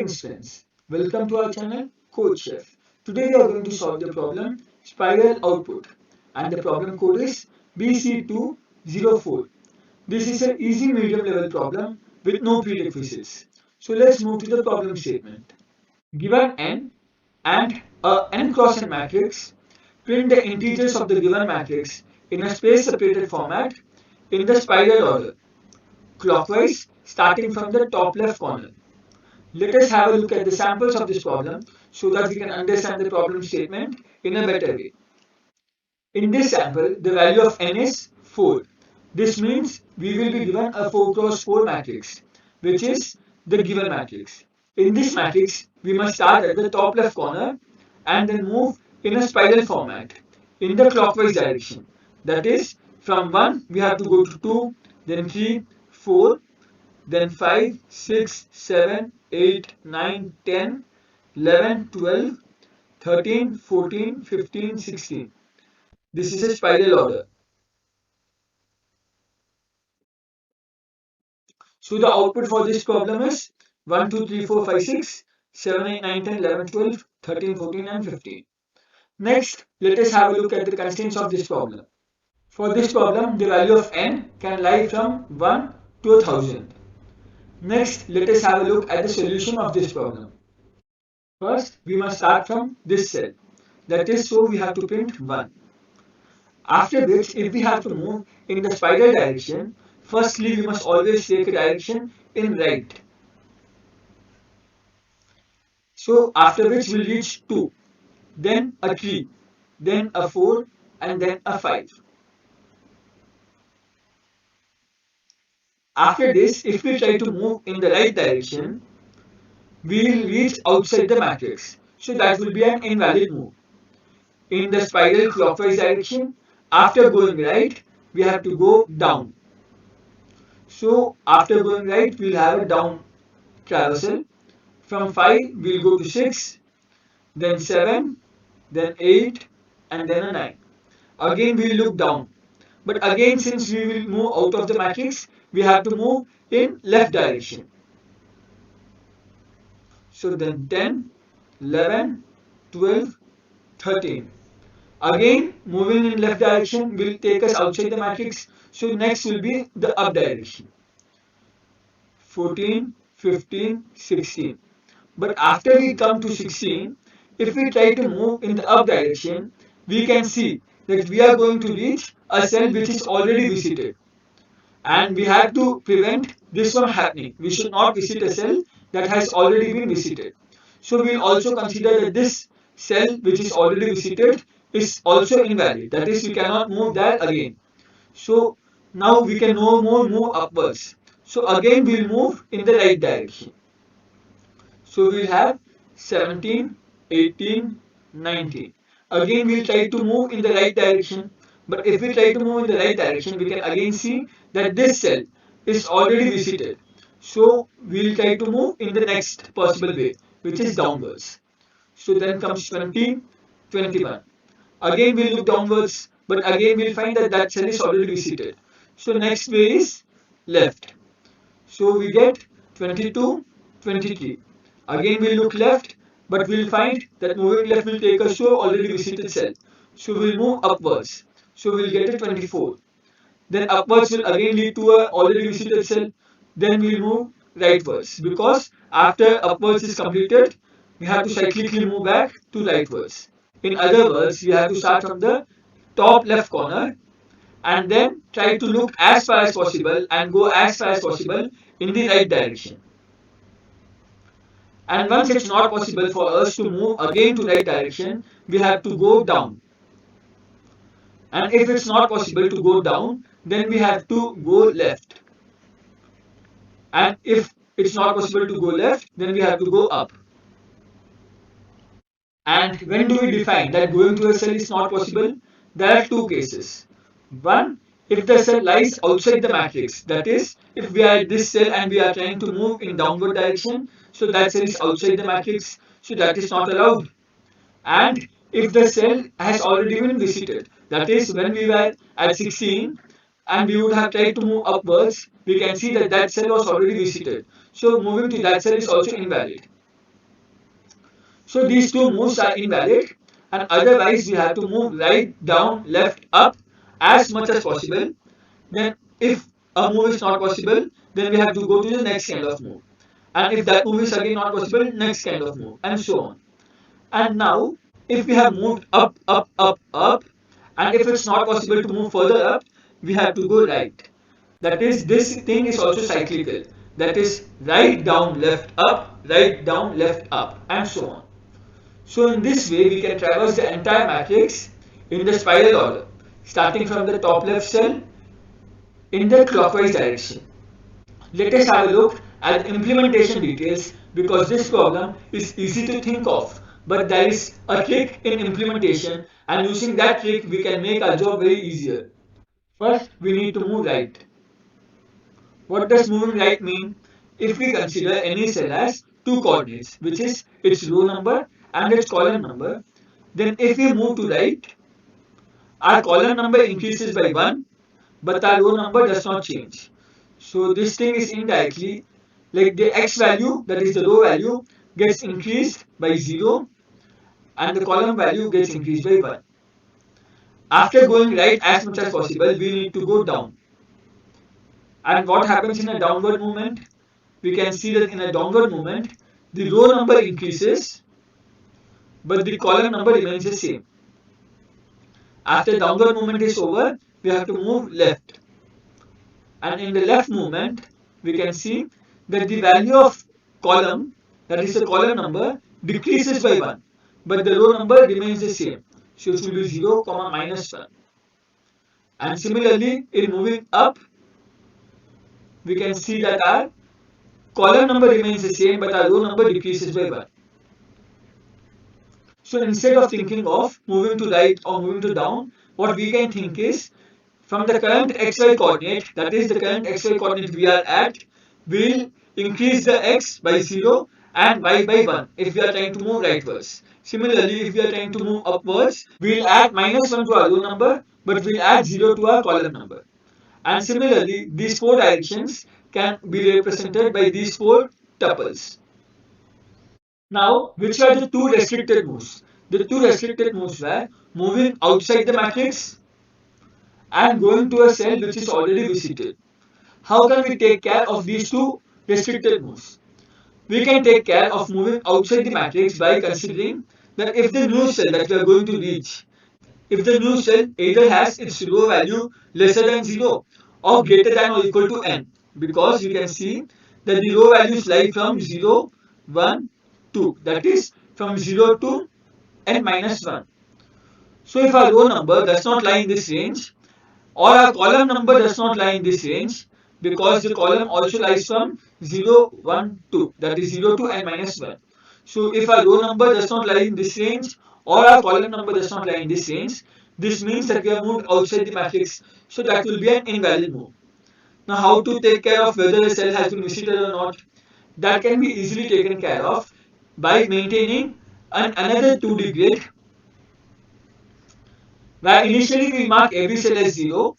Greetings friends, welcome to our channel Code Chef. Today we are going to solve the problem spiral output and the problem code is BC204. This is an easy medium level problem with no prerequisites. So let's move to the problem statement. Given n and a n cross n matrix, print the integers of the given matrix in a space separated format in the spiral order, clockwise starting from the top left corner. Let us have a look at the samples of this problem so that we can understand the problem statement in a better way. In this sample, the value of n is 4. This means we will be given a 4 cross 4 matrix, which is the given matrix. In this matrix, we must start at the top left corner and then move in a spiral format in the clockwise direction. That is, from 1 we have to go to 2, then 3, 4, then 5, 6, 7, 8, 9, 10, 11, 12, 13, 14, 15, 16. This is a spiral order. So the output for this problem is 1, 2, 3, 4, 5, 6, 7, 8, 9, 10, 11, 12, 13, 14 and 15. Next, let us have a look at the constraints of this problem. For this problem, the value of n can lie from 1 to 1000. Next, let us have a look at the solution of this problem. First, we must start from this cell. That is, so we have to print 1. After which, if we have to move in the spiral direction, firstly we must always take a direction in right. So after which we'll reach 2, then a 3, then a 4 and then a 5. After this, if we try to move in the right direction, we will reach outside the matrix. So that will be an invalid move. In the spiral clockwise direction, after going right, we have to go down. So after going right, we'll have a down traversal. From 5, we'll go to 6, then 7, then 8, and then a 9. Again, we'll look down. But again, since we will move out of the matrix, we have to move in left direction. So then 10, 11, 12, 13. Again, moving in left direction will take us outside the matrix. So next will be the up direction. 14, 15, 16. But after we come to 16, if we try to move in the up direction, we can see that we are going to reach a cell which is already visited. And we have to prevent this from happening. We should not visit a cell that has already been visited. So we will also consider that this cell which is already visited is also invalid. That is, we cannot move there again. So now we can no more move upwards. So again we will move in the right direction. So we will have 17, 18, 19. Again we will try to move in the right direction. But if we try to move in the right direction, we can again see that this cell is already visited. So we will try to move in the next possible way, which is downwards. So then comes 20, 21. Again we will look downwards, but again we will find that that cell is already visited. So next way is left. So we get 22, 23. Again we will look left, but we will find that moving left will take us to already visited cell. So we will move upwards. So we will get a 24. Then upwards will again lead to a already visited cell. Then we will move rightwards, because after upwards is completed, we have to cyclically move back to rightwards. In other words, we have to start from the top left corner and then try to look as far as possible and go as far as possible in the right direction. And once it's not possible for us to move again to right direction, we have to go down. And if it's not possible to go down, then we have to go left. And if it's not possible to go left, then we have to go up. And when do we define that going to a cell is not possible? There are two cases. One, if the cell lies outside the matrix, that is, if we are at this cell and we are trying to move in downward direction, so that cell is outside the matrix, so that is not allowed. And if the cell has already been visited, that is, when we were at 16 and we would have tried to move upwards, we can see that that cell was already visited. So moving to that cell is also invalid. So these two moves are invalid, and otherwise we have to move right, down, left, up as much as possible. Then if a move is not possible, then we have to go to the next kind of move. And if that move is again not possible, next kind of move, and so on. And now, if we have moved up, up, up, up, and if it's not possible to move further up, we have to go right. That is, this thing is also cyclical. That is, right, down, left, up, right, down, left, up, and so on. So in this way, we can traverse the entire matrix in the spiral order, starting from the top left cell in the clockwise direction. Let us have a look at the implementation details because this problem is easy to think of, but there is a trick in implementation, and using that trick we can make our job very easier. First, we need to move right. What does moving right mean? If we consider any cell as two coordinates, which is its row number and its column number, then if we move to right, our column number increases by 1, but our row number does not change. So this thing is indirectly like the x value, that is the row value, gets increased by 0 and the column value gets increased by 1. After going right as much as possible, we need to go down. And what happens in a downward movement? We can see that in a downward movement, the row number increases, but the column number remains the same. After downward movement is over, we have to move left. And in the left movement, we can see that the value of column, that is the column number, decreases by 1, but the row number remains the same. So it will be 0, minus 1. And similarly, in moving up, we can see that our column number remains the same, but our row number decreases by 1. So instead of thinking of moving to right or moving to down, what we can think is, from the current xy coordinate, that is the current xy coordinate we are at, we'll increase the x by 0 and y by 1 if we are trying to move rightwards. Similarly, if we are trying to move upwards, we'll add minus 1 to our row number, but we'll add 0 to our column number. And similarly, these four directions can be represented by these four tuples. Now, which are the two restricted moves? The two restricted moves were moving outside the matrix and going to a cell which is already visited. How can we take care of these two restricted moves? We can take care of moving outside the matrix by considering that if the new cell that we are going to reach, if the new cell either has its row value lesser than 0 or greater than or equal to n, because you can see that the row values lie from 0, 1, 2, that is from 0 to n minus 1. So if our row number does not lie in this range, or our column number does not lie in this range, because the column also lies from 0, 1, 2, that is 0 to n minus 1. So if our row number does not lie in this range, or our column number does not lie in this range, this means that we have moved outside the matrix, so that will be an invalid move. Now how to take care of whether a cell has been visited or not? That can be easily taken care of by maintaining another 2D grid, where initially we mark every cell as 0,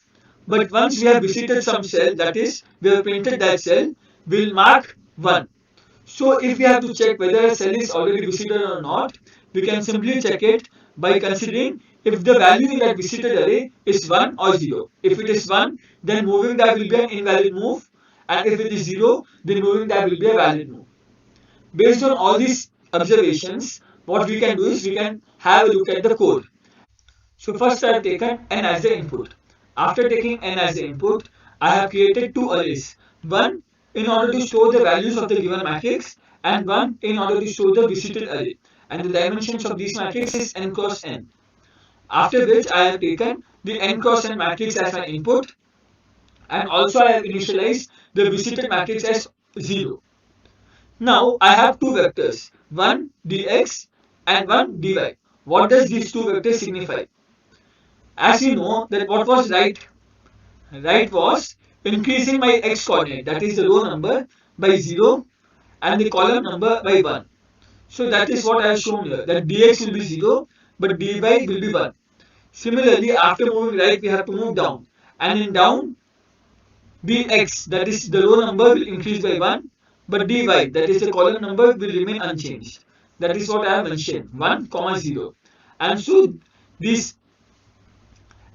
but once we have visited some cell, that is, we have printed that cell, we will mark 1. So if we have to check whether a cell is already visited or not, we can simply check it by considering if the value in that visited array is 1 or 0. If it is 1, then moving that will be an invalid move, and if it is 0, then moving that will be a valid move. Based on all these observations, what we can do is we can have a look at the code. So first I have taken n as the input. After taking n as the input, I have created two arrays. One in order to store the values of the given matrix, and one in order to store the visited array. And the dimensions of these matrices is n cross n. After which I have taken the n cross n matrix as my input, and also I have initialized the visited matrix as 0. Now I have two vectors, one dx and one dy. What does these two vectors signify? As you know that what was right? Right was increasing my x coordinate, that is the row number, by 0 and the column number by 1. So that is what I have shown here, that dx will be 0 but dy will be 1. Similarly, after moving right, we have to move down, and in down, dx, that is the row number, will increase by 1, but dy, that is the column number, will remain unchanged. That is what I have mentioned, 1 comma 0. And so this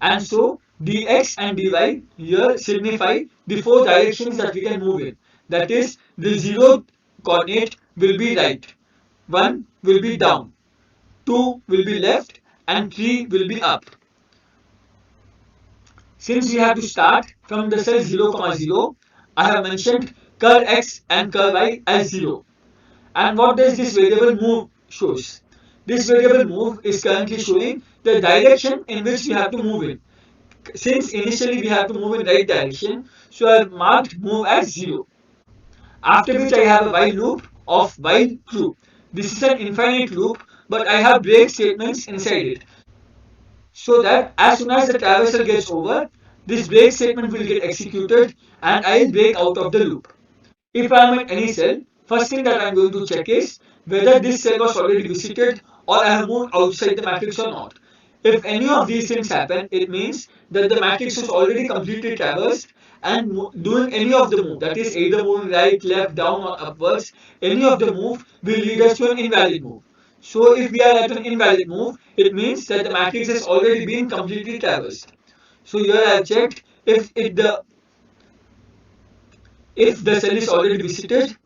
and so dx and dy here signify the four directions that we can move in. That is, the 0 coordinate will be right, 1 will be down, 2 will be left, and 3 will be up. Since we have to start from the cell 0 comma 0, I have mentioned curl x and curl y as 0. And what does this variable move shows? This variable move is currently showing the direction in which we have to move in. Since initially we have to move in right direction, so I have marked move as 0. After which I have a while loop of while true. This is an infinite loop, but I have break statements inside it. So that as soon as the traversal gets over, this break statement will get executed and I will break out of the loop. If I am at any cell, first thing that I am going to check is whether this cell was already visited or I have moved outside the matrix or not. If any of these things happen, it means that the matrix was already completely traversed and doing any of the move, that is either moving right, left, down or upwards, any of the move will lead us to an invalid move. So if we are at an invalid move, it means that the matrix has already been completely traversed. So here I have checked if the cell is already visited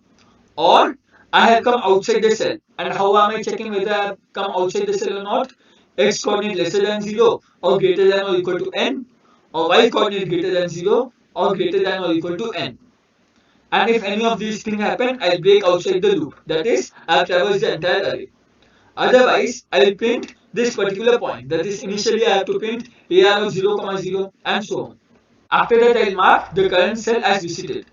or I have come outside the cell. And how am I checking whether I have come outside the cell or not? X coordinate lesser than 0 or greater than or equal to n, or y coordinate greater than 0 or greater than or equal to n. And if any of these things happen, I'll break outside the loop. That is, I'll traverse the entire array. Otherwise, I'll print this particular point. That is, initially I have to print AR of 0, 0 and so on. After that, I'll mark the current cell as visited.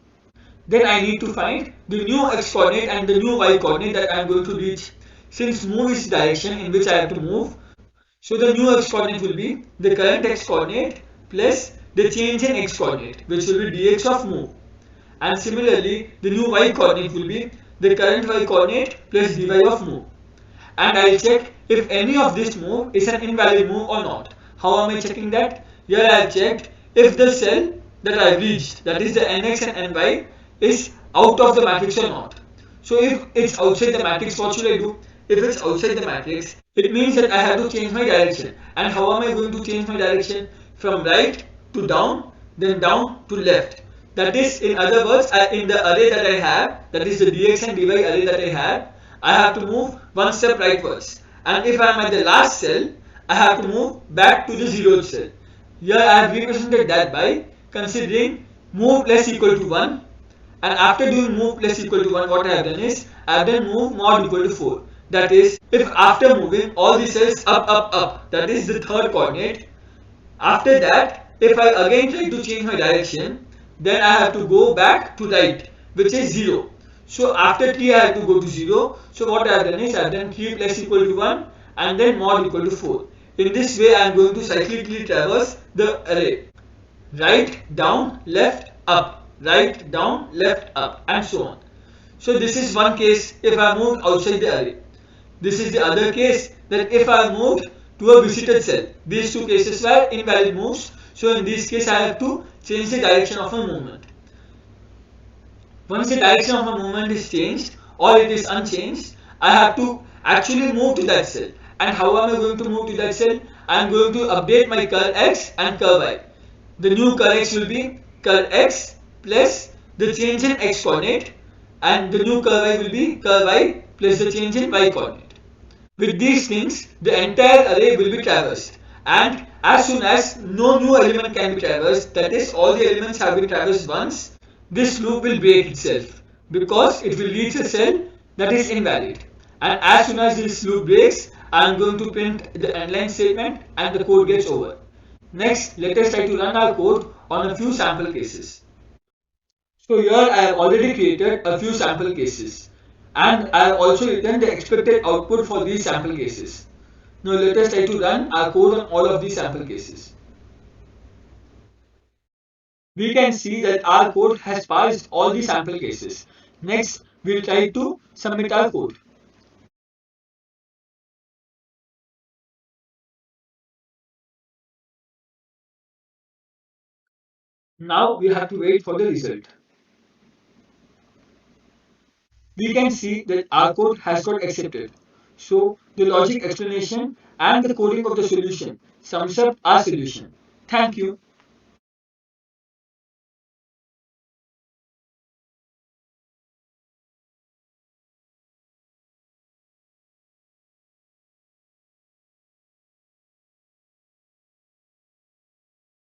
Then I need to find the new x coordinate and the new y coordinate that I am going to reach. Since move is the direction in which I have to move, so the new x coordinate will be the current x coordinate plus the change in x coordinate, which will be dx of move. And similarly, the new y coordinate will be the current y coordinate plus dy of move. And I'll check if any of this move is an invalid move or not. How am I checking that? Here I have checked if the cell that I reached, that is the nx and ny, is out of the matrix or not. So if it's outside the matrix, what should I do? If it's outside the matrix, it means that I have to change my direction. And how am I going to change my direction? From right to down, then down to left. That is, in other words, in the array that I have, that is the dx and dy array that I have to move one step rightwards. And if I am at the last cell, I have to move back to the zeroth cell. Here I have represented that by considering move less equal to 1, and after doing move plus equal to 1, what I have done is I have done move mod equal to 4. That is, if after moving all the cells up, up, up, that is the third coordinate, after that, if I again try to change my direction, then I have to go back to right, which is 0. So after 3 I have to go to 0. So what I have done is I have done 3 plus equal to 1 and then mod equal to 4. In this way I am going to cyclically traverse the array. Right, down, left, up, right, down, left, up, and so on. So this is one case if I moved outside the array. This is the other case that if I moved to a visited cell. These two cases were invalid moves. So in this case I have to change the direction of a movement. Once the direction of a movement is changed or it is unchanged, I have to actually move to that cell. And how am I going to move to that cell? I am going to update my curl x and curl y. The new curl x will be curl x plus the change in x coordinate, and the new curl y will be curl y plus the change in y coordinate. With these things, the entire array will be traversed, and as soon as no new element can be traversed, that is, all the elements have been traversed once, this loop will break itself because it will reach a cell that is invalid. And as soon as this loop breaks, I am going to print the endline statement and the code gets over. Next, let us try to run our code on a few sample cases. So here I have already created a few sample cases, and I have also written the expected output for these sample cases. Now let us try to run our code on all of these sample cases. We can see that our code has passed all the sample cases. Next, we will try to submit our code. Now we have to wait for the result. We can see that our code has got accepted. So the logic explanation and the coding of the solution sums up our solution. Thank you.